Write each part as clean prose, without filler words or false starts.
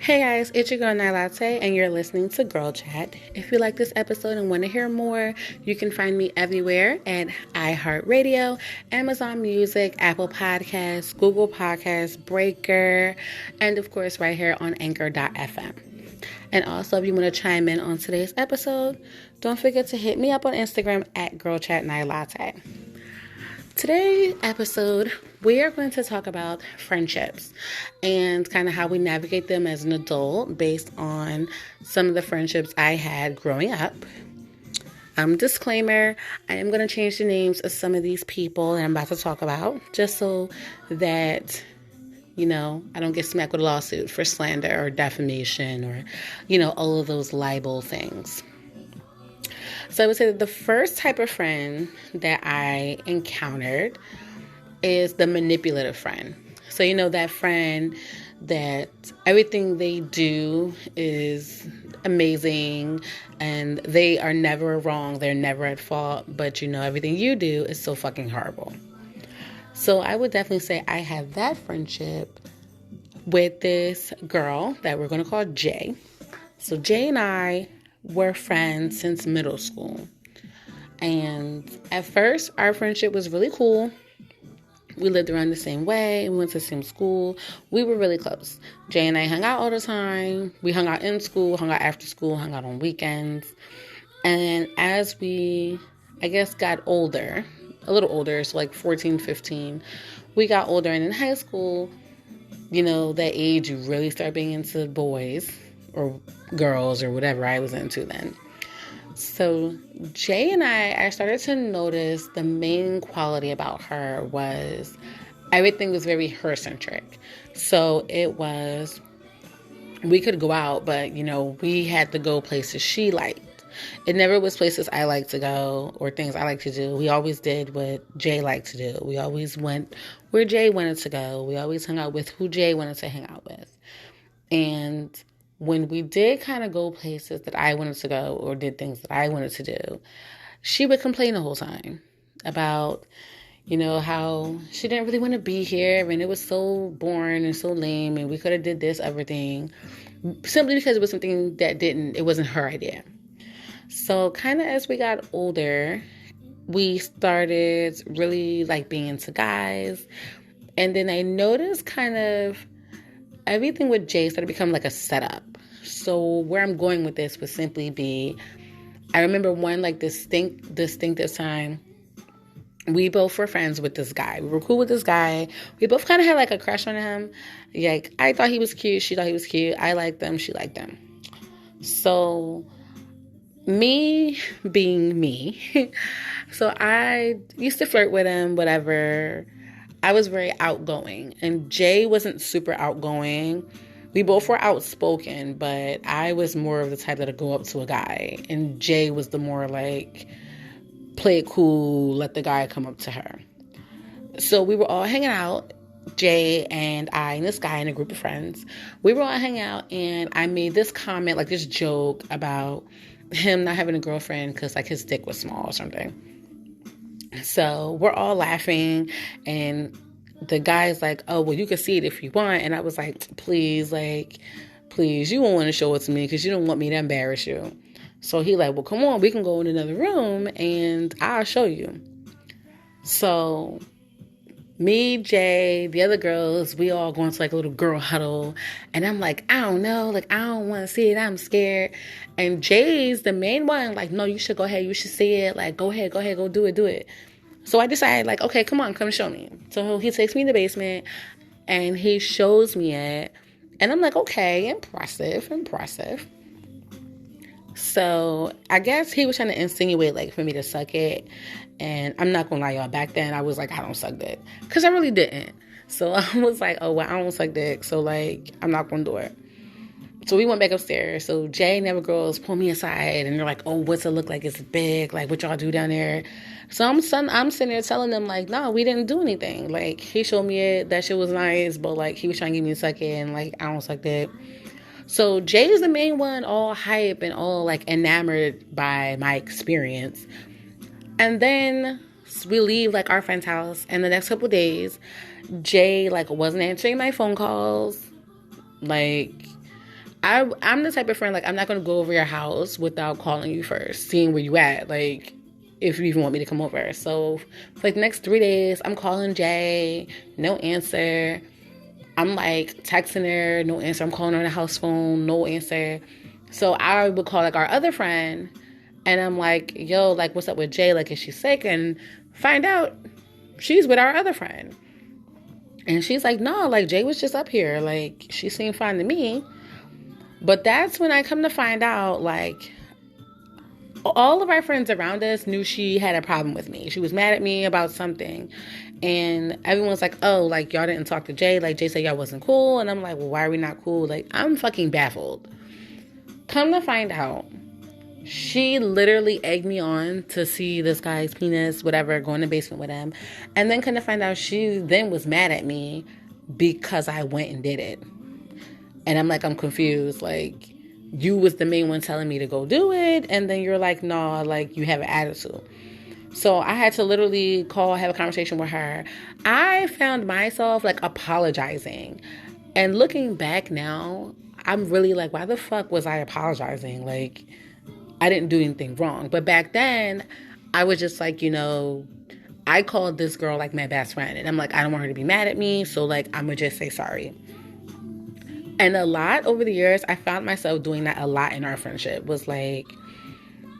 Hey guys, it's your girl Night Latte, and you're listening to Girl Chat. If you like this episode and want to hear more, you can find me everywhere at iHeartRadio, Amazon Music, Apple Podcasts, Google Podcasts, Breaker, and of course right here on Anchor.fm. And also, if you want to chime in on today's episode, don't forget to hit me up on Instagram at GirlChatNightLatte. Today's episode, we are going to talk about friendships and kind of how we navigate them as an adult based on some of the friendships I had growing up. Disclaimer, I am going to change the names of some of these people that I'm about to talk about just so that, I don't get smacked with a lawsuit for slander or defamation or, all of those libel things. So I would say that the first type of friend that I encountered is the manipulative friend. So, that friend that everything they do is amazing and they are never wrong. They're never at fault. But, everything you do is so fucking horrible. So I would definitely say I have that friendship with this girl that we're going to call Jay. So Jay and I were friends since middle school. And at first, our friendship was really cool. We lived around the same way. We went to the same school. We were really close. Jay and I hung out all the time. We hung out in school, hung out after school, hung out on weekends. And as we, got older, a little older, so like 14, 15, we got older. And in high school, that age you really start being into boys or girls or whatever I was into then. So Jay and I started to notice the main quality about her was everything was very her-centric. So it was, we could go out, but, we had to go places she liked. It never was places I liked to go or things I liked to do. We always did what Jay liked to do. We always went where Jay wanted to go. We always hung out with who Jay wanted to hang out with. And when we did kind of go places that I wanted to go or did things that I wanted to do, she would complain the whole time about, how she didn't really want to be here and it was so boring and so lame and we could have did this other thing simply because it was something that it wasn't her idea. So kind of as we got older, we started really being into guys. And then I noticed kind of everything with Jay started to become like a setup. So where I'm going with this would simply be, I remember one distinctive time, we both were friends with this guy. We were cool with this guy. We both kind of had a crush on him. I thought he was cute. She thought he was cute. I liked them. She liked him. So me being me, so I used to flirt with him, whatever. I was very outgoing, and Jay wasn't super outgoing. We both were outspoken, but I was more of the type that would go up to a guy, and Jay was the more play it cool, let the guy come up to her. So we were all hanging out, Jay and I and this guy and a group of friends. We were all hanging out, and I made this comment, this joke about him not having a girlfriend because his dick was small or something. So we're all laughing, and the guy's like, oh, well, you can see it if you want. And I was like, please, you won't want to show it to me because you don't want me to embarrass you. So he well, come on, we can go in another room and I'll show you. So me, Jay, the other girls, we all go into a little girl huddle. And I'm I don't know, I don't want to see it. I'm scared. And Jay's the main one, no, you should go ahead. You should see it. Go ahead, go do it. So I decided, okay, come on, come show me. So he takes me in the basement and he shows me it. And I'm okay, impressive. So I guess he was trying to insinuate, for me to suck it. And I'm not going to lie, y'all, back then I was I don't suck dick. Because I really didn't. So I was oh, well, I don't suck dick. So, I'm not going to do it. So we went back upstairs. So Jay and the other girls pull me aside. And they're oh, what's it look like? It's big. What y'all do down there? So I'm sitting there telling them, no, we didn't do anything. He showed me it. That shit was nice. But, he was trying to get me to suck it. And, I don't suck dick. So Jay is the main one, all hype and all, enamored by my experience. And then we leave our friend's house, and the next couple days, Jay wasn't answering my phone calls. I'm the type of friend, like, I'm not going to go over your house without calling you first, seeing where you at, like, if you even want me to come over. So, for like the next 3 days, I'm calling Jay, no answer. I'm like texting her, no answer. I'm calling her on the house phone, no answer. So I would call like our other friend, and I'm like, yo, like, what's up with Jay? Like, is she sick? And find out she's with our other friend. And she's like, no, like, Jay was just up here. Like, she seemed fine to me. But that's when I come to find out, like, all of our friends around us knew she had a problem with me. She was mad at me about something. And everyone's like, oh, like, y'all didn't talk to Jay. Like, Jay said y'all wasn't cool. And I'm like, well, why are we not cool? Like, I'm fucking baffled. Come to find out, she literally egged me on to see this guy's penis, whatever, go in the basement with him. And then come to find out, she then was mad at me because I went and did it. And I'm like, I'm confused. Like, you was the main one telling me to go do it. And then you're like, nah, like, you have an attitude. So I had to literally have a conversation with her. I found myself, like, apologizing. And looking back now, I'm really like, why the fuck was I apologizing? Like, I didn't do anything wrong. But back then, I was just like, I called this girl, like, my best friend. And I'm like, I don't want her to be mad at me. So, like, I'm going to just say sorry. And a lot over the years, I found myself doing that a lot in our friendship. Was like,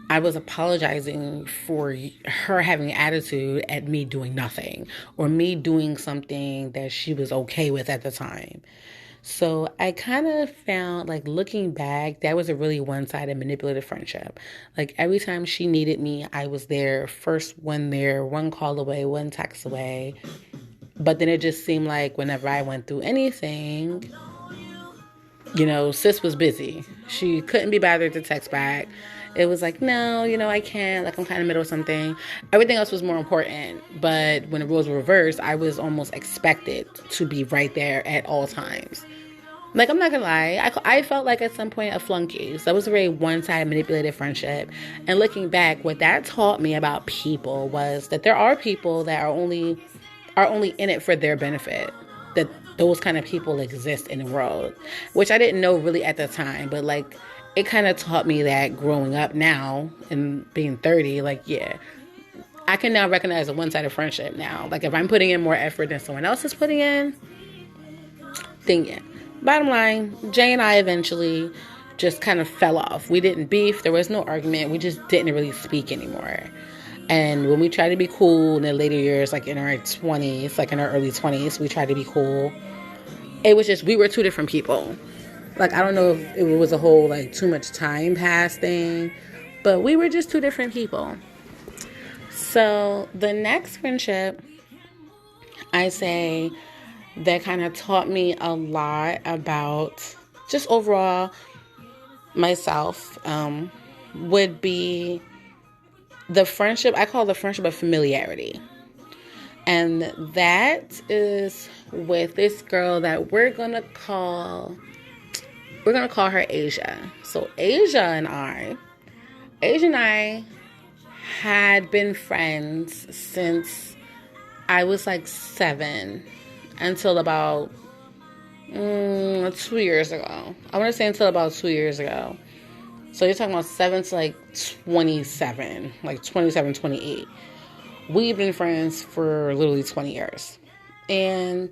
I was apologizing for her having an attitude at me doing nothing, or me doing something that she was okay with at the time. So I kind of found, like, looking back, that was a really one-sided manipulative friendship. Like, every time she needed me, I was there, first one there, one call away, one text away. But then it just seemed like whenever I went through anything, sis was busy. She couldn't be bothered to text back. It was like, no, I can't. Like, I'm kind of middle of something. Everything else was more important. But when the roles were reversed, I was almost expected to be right there at all times. Like, I'm not going to lie. I felt like at some point a flunky. So that was a very one-sided manipulative friendship. And looking back, what that taught me about people was that there are people that are only in it for their benefit. That those kind of people exist in the world, which I didn't know really at the time, but like, it kind of taught me that growing up now and being 30, like, yeah, I can now recognize a one-sided friendship now. Like, if I'm putting in more effort than someone else is putting in, then yeah. Bottom line, Jay and I eventually just kind of fell off. We didn't beef. There was no argument. We just didn't really speak anymore. And when we tried to be cool in the later years, like in our 20s, like in our early 20s, we tried to be cool. It was just, we were two different people. Like, I don't know if it was a whole, like, too much time passed thing, but we were just two different people. So the next friendship, I say, that kind of taught me a lot about just overall myself, would be the friendship, I call the friendship of familiarity. And that is with this girl that we're going to call her Asia. So Asia and I had been friends since I was like 7 until about 2 years ago. I want to say until about 2 years ago. So you're talking about 7 to like 27, like 27, 28. We've been friends for literally 20 years. And,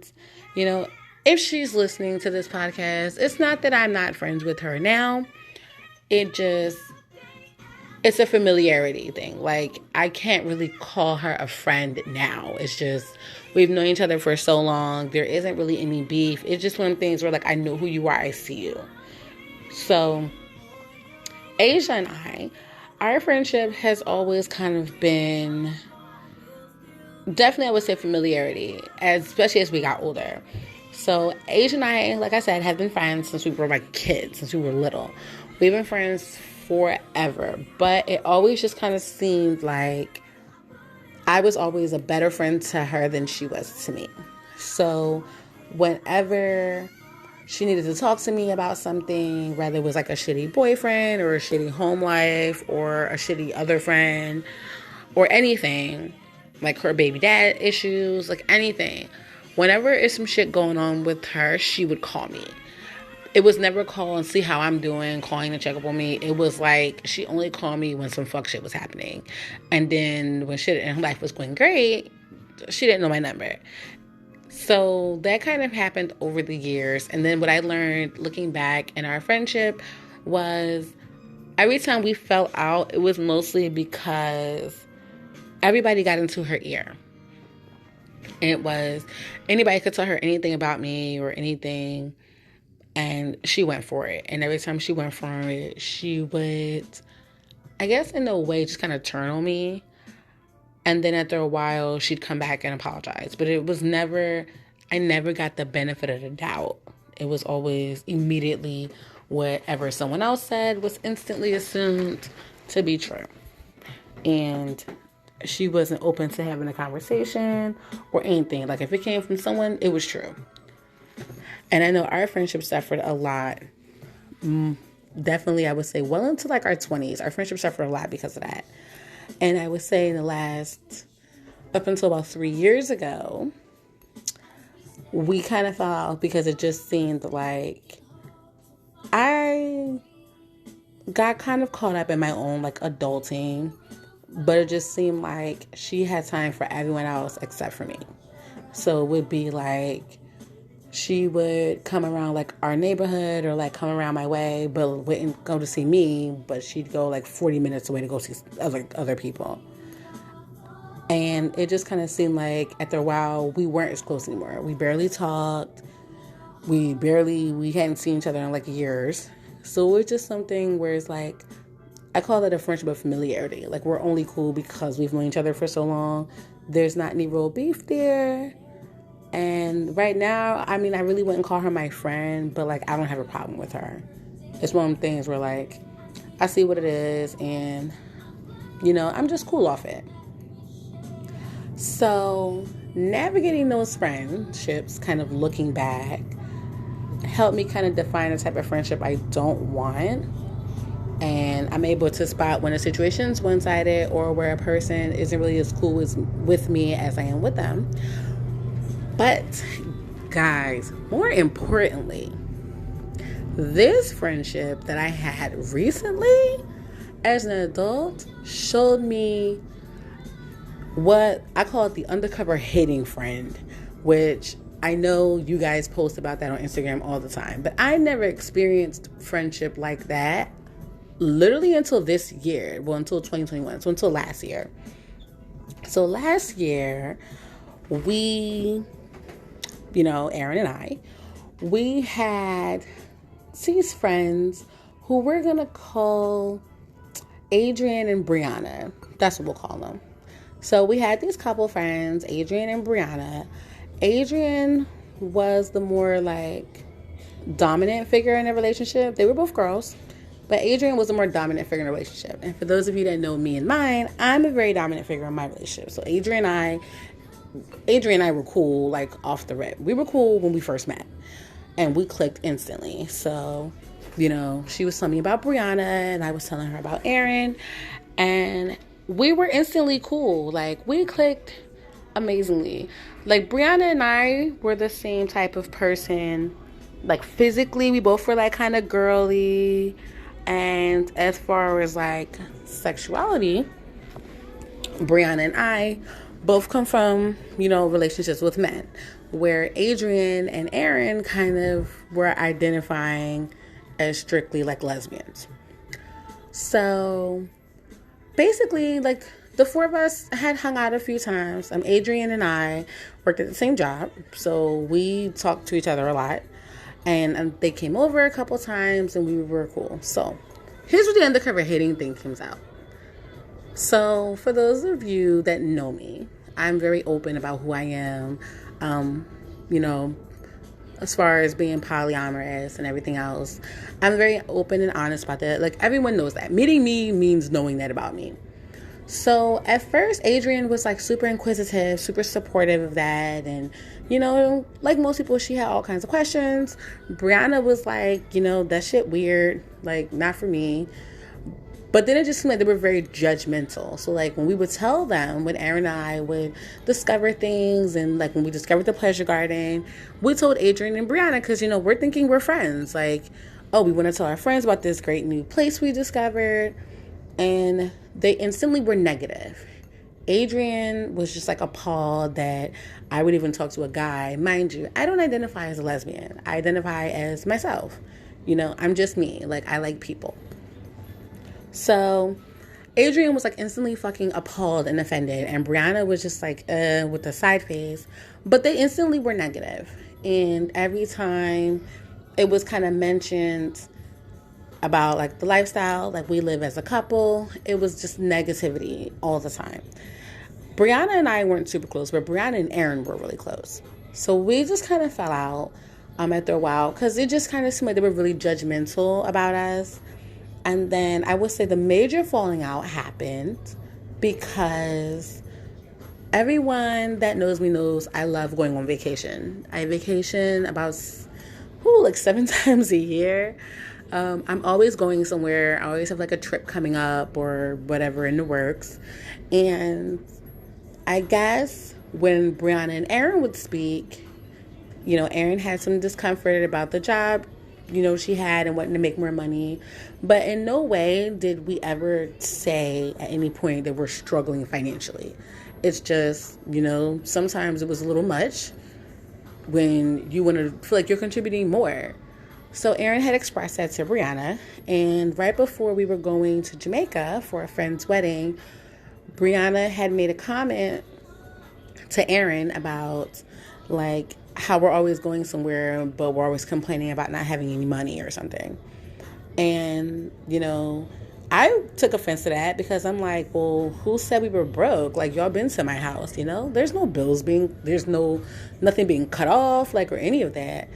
if she's listening to this podcast, it's not that I'm not friends with her now. It's a familiarity thing. Like, I can't really call her a friend now. It's just, we've known each other for so long. There isn't really any beef. It's just one of the things where, like, I know who you are. I see you. So Asia and our friendship has always kind of been, definitely I would say familiarity, especially as we got older. So Asia and I, like I said, have been friends since we were like kids, since we were little. We've been friends forever, but it always just kind of seemed like I was always a better friend to her than she was to me. So whenever she needed to talk to me about something, whether it was like a shitty boyfriend or a shitty home life or a shitty other friend or anything, like her baby dad issues, like anything, whenever there's some shit going on with her, she would call me. it was never call and see how I'm doing, calling to check up on me. It was like she only called me when some fuck shit was happening. And then when shit in her life was going great, she didn't know my number. So that kind of happened over the years. And then what I learned looking back in our friendship was every time we fell out, it was mostly because everybody got into her ear. And it was anybody could tell her anything about me or anything, and she went for it. And every time she went for it, she would, I guess in a way, just kind of turn on me. And then after a while, she'd come back and apologize. But it was never, I never got the benefit of the doubt. It was always immediately whatever someone else said was instantly assumed to be true. And she wasn't open to having a conversation or anything. Like if it came from someone, it was true. And I know our friendship suffered a lot. Definitely, I would say well into like our 20s. Our friendship suffered a lot because of that. And I would say in the last, up until about 3 years ago, we kind of fell out because it just seemed like I got kind of caught up in my own like adulting, but it just seemed like she had time for everyone else except for me. So it would be like she would come around like our neighborhood or like come around my way, but wouldn't go to see me, but she'd go like 40 minutes away to go see other people. And it just kind of seemed like after a while we weren't as close anymore. We barely talked. We hadn't seen each other in like years. So it was just something where it's like, I call it a friendship of familiarity. Like we're only cool because we've known each other for so long. There's not any real beef there. And right now, I mean, I really wouldn't call her my friend, but like I don't have a problem with her. It's one of the things where like I see what it is and, you know, I'm just cool off it. So navigating those friendships, kind of looking back, helped me kind of define the type of friendship I don't want. And I'm able to spot when a situation's one-sided or where a person isn't really as cool with me as I am with them. But, guys, more importantly, this friendship that I had recently as an adult showed me what I call it the undercover hating friend, which I know you guys post about that on Instagram all the time. But I never experienced friendship like that literally until this year. Well, until 2021. So until last year. So last year, we, you know, Aaron and I, we had these friends who we're going to call Adrian and Brianna. That's what we'll call them. So we had these couple friends, Adrian and Brianna. Adrian was the more like dominant figure in the relationship. They were both girls, but Adrian was the more dominant figure in the relationship. And for those of you that know me and mine, I'm a very dominant figure in my relationship. So Adrian and I were cool, like off the rip. We were cool when we first met and we clicked instantly. So, you know, she was telling me about Brianna and I was telling her about Aaron, and we were instantly cool. Like we clicked amazingly. Like Brianna and I were the same type of person. Like physically, we both were like kind of girly. And as far as like sexuality, Brianna and I both come from, you know, relationships with men, where Adrian and Aaron kind of were identifying as strictly like lesbians. So basically, like the four of us had hung out a few times. Adrian and I worked at the same job, so we talked to each other a lot. And they came over a couple times and we were cool. So here's where the undercover hating thing comes out. So for those of you that know me, I'm very open about who I am. You know, as far as being polyamorous and everything else, I'm very open and honest about that. Like everyone knows that. Meeting me means knowing that about me. So at first, Adrian was like super inquisitive, super supportive of that. And, you know, like most people, she had all kinds of questions. Brianna was like, you know, that shit weird, like not for me. But then it just seemed like they were very judgmental. So like when we would tell them, when Aaron and I would discover things, and like when we discovered the pleasure garden, we told Adrian and Brianna, because, we're thinking we're friends. Like, oh, we want to tell our friends about this great new place we discovered. And they instantly were negative. Adrian was just like appalled that I would even talk to a guy. Mind you, I don't identify as a lesbian. I identify as myself. I'm just me. Like, I like people. So Adrian was like instantly fucking appalled and offended. And Brianna was just like, with the side face. But they instantly were negative. And every time it was kind of mentioned about like the lifestyle, like we live as a couple, it was just negativity all the time. Brianna and I weren't super close, but Brianna and Aaron were really close. So we just kind of fell out after a while, because it just kind of seemed like they were really judgmental about us. And then I would say the major falling out happened because everyone that knows me knows I love going on vacation. I vacation about like 7 times a year. I'm always going somewhere. I always have like a trip coming up or whatever in the works. And I guess when Brianna and Aaron would speak, Aaron had some discomfort about the job, she had and wanting to make more money. But in no way did we ever say at any point that we're struggling financially. It's just, sometimes it was a little much when you want to feel like you're contributing more. So Aaron had expressed that to Brianna, and right before we were going to Jamaica for a friend's wedding, Brianna had made a comment to Aaron about like how we're always going somewhere, but we're always complaining about not having any money or something. And, I took offense to that because I'm like, well, who said we were broke? Like, y'all been to my house, There's no bills there's nothing being cut off, like, or any of that.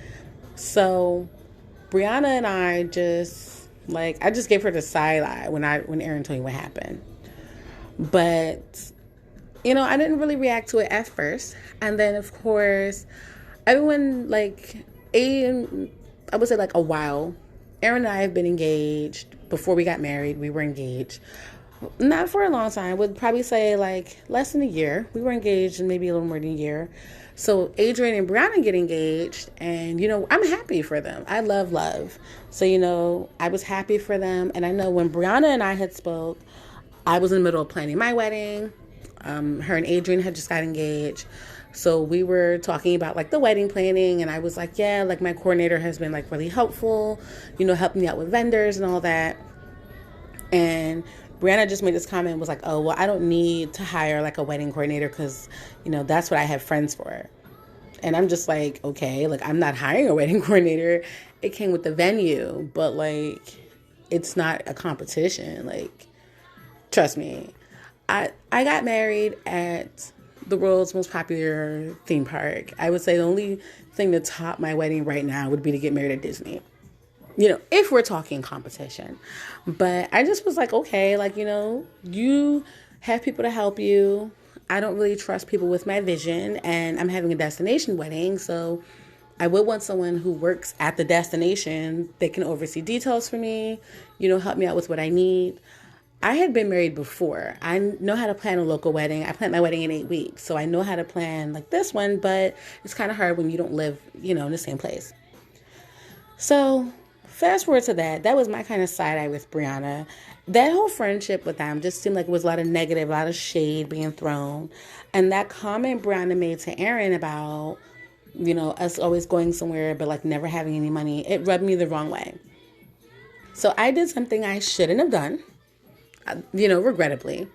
So Brianna and I just, I just gave her the side eye when Aaron told me what happened. But, I didn't really react to it at first. And then, of course, everyone, I would say, a while. Aaron and I have been engaged. Before we got married, we were engaged. Not for a long time. I would probably say, less than a year. We were engaged in maybe a little more than a year. So Adrian and Brianna get engaged, and, I'm happy for them. I love love. So, I was happy for them. And I know when Brianna and I had spoke, I was in the middle of planning my wedding. Her and Adrian had just got engaged. So we were talking about, the wedding planning, and I was like, yeah, my coordinator has been, really helpful, helping me out with vendors and all that. And Brianna just made this comment and was like, oh, well, I don't need to hire, a wedding coordinator because, that's what I have friends for. And I'm just like, okay, I'm not hiring a wedding coordinator. It came with the venue, but, it's not a competition. Trust me. I got married at the world's most popular theme park. I would say the only thing to top my wedding right now would be to get married at Disney. If we're talking competition. But I just was like, okay, you have people to help you. I don't really trust people with my vision, and I'm having a destination wedding, so I would want someone who works at the destination that can oversee details for me, help me out with what I need. I had been married before. I know how to plan a local wedding. I planned my wedding in 8 weeks. So I know how to plan this one, but it's kind of hard when you don't live, in the same place. So fast forward to that. That was my kind of side eye with Brianna. That whole friendship with them just seemed like it was a lot of negative, a lot of shade being thrown. And that comment Brianna made to Aaron about, us always going somewhere, but never having any money, it rubbed me the wrong way. So I did something I shouldn't have done. Regrettably.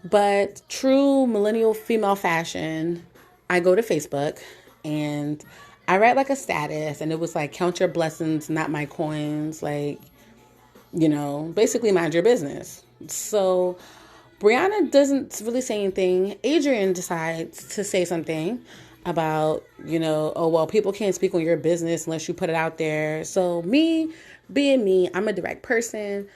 But true millennial female fashion, I go to Facebook and I write a status, and it was count your blessings, not my coins. Basically mind your business. So Brianna doesn't really say anything. Adrian decides to say something about, oh, well, people can't speak on your business unless you put it out there. So me, being me, I'm a direct person.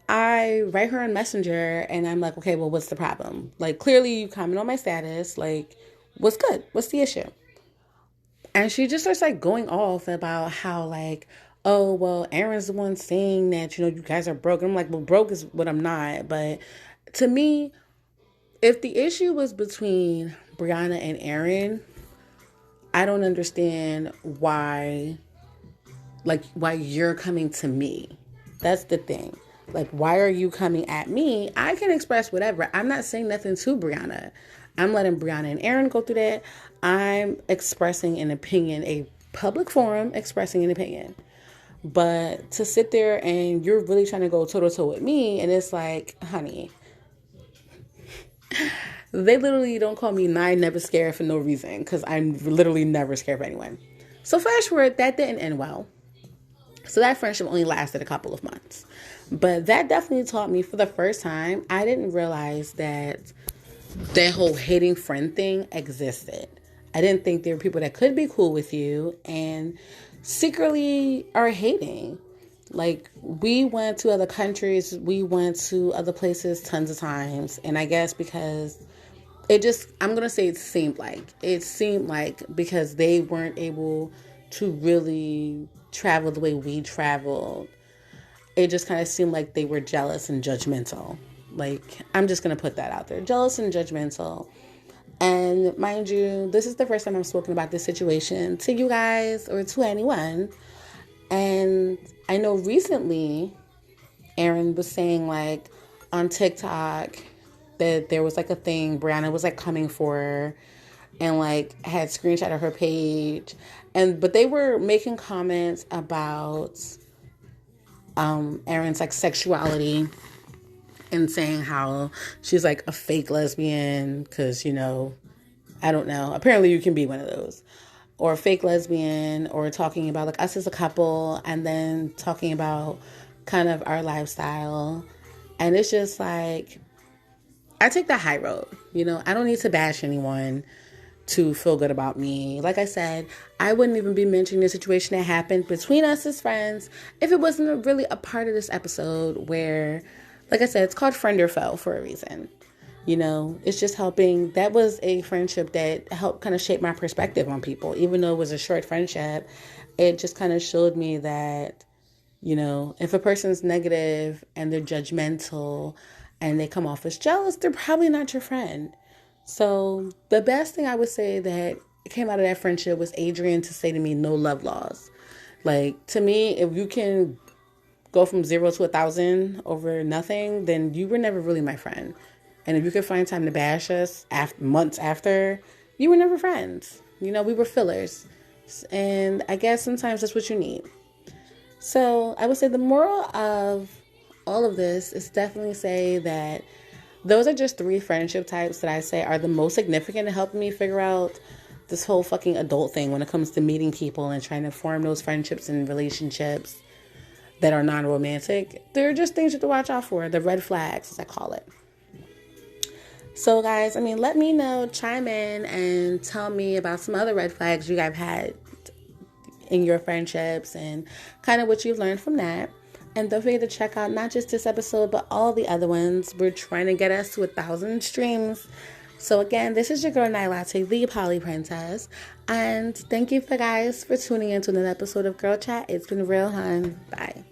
I write her on Messenger, and I'm like, okay, well, what's the problem? Clearly you comment on my status. What's good? What's the issue? And she just starts going off about how oh, well, Aaron's the one saying that, you guys are broke. I'm like, well, broke is what I'm not. But to me, if the issue was between Brianna and Aaron, I don't understand why you're coming to me. That's the thing. Like, why are you coming at me? I can express whatever. I'm not saying nothing to Brianna. I'm letting Brianna and Aaron go through that. I'm expressing an opinion, a public forum expressing an opinion. But to sit there and you're really trying to go toe to toe with me, and it's like, honey, they literally don't call me nine never scared for no reason, because I'm literally never scared of anyone. So fast forward, that didn't end well. So that friendship only lasted a couple of months. But that definitely taught me, for the first time, I didn't realize that whole hating friend thing existed. I didn't think there were people that could be cool with you and secretly are hating. Like, we went to other countries, we went to other places tons of times. And I guess because I'm going to say it seemed like because they weren't able to really travel the way we traveled, it just kind of seemed like they were jealous and judgmental. Like, I'm just going to put that out there. Jealous and judgmental. And mind you, this is the first time I've spoken about this situation to you guys or to anyone. And I know recently Aaron was saying, like, on TikTok that there was like a thing Brianna was like coming for her, and like had screenshot of her page, but they were making comments about Aaron's like sexuality and saying how she's like a fake lesbian because, I don't know, apparently you can be one of those, or a fake lesbian, or talking about like us as a couple, and then talking about kind of our lifestyle. And it's just like, I take the high road. I don't need to bash anyone to feel good about me. Like I said, I wouldn't even be mentioning the situation that happened between us as friends if it wasn't really a part of this episode where, like I said, it's called Friend or Foe for a reason. It's just helping. That was a friendship that helped kind of shape my perspective on people. Even though it was a short friendship, it just kind of showed me that, if a person's negative and they're judgmental and they come off as jealous, they're probably not your friend. So the best thing I would say that came out of that friendship was Adrian to say to me, no love laws. Like, to me, if you can go from 0 to 1,000 over nothing, then you were never really my friend. And if you could find time to bash us months after, you were never friends. We were fillers. And I guess sometimes that's what you need. So I would say the moral of all of this is definitely say that those are just 3 friendship types that I say are the most significant in helping me figure out this whole fucking adult thing when it comes to meeting people and trying to form those friendships and relationships that are non-romantic. They're just things you have to watch out for, the red flags, as I call it. So guys, let me know, chime in and tell me about some other red flags you guys had in your friendships and kind of what you've learned from that. And don't forget to check out not just this episode, but all the other ones. We're trying to get us to 1,000 streams. So again, this is your girl, Night Latte, the Poly Princess. And thank you guys for tuning in to another episode of Girl Chat. It's been real, hun. Bye.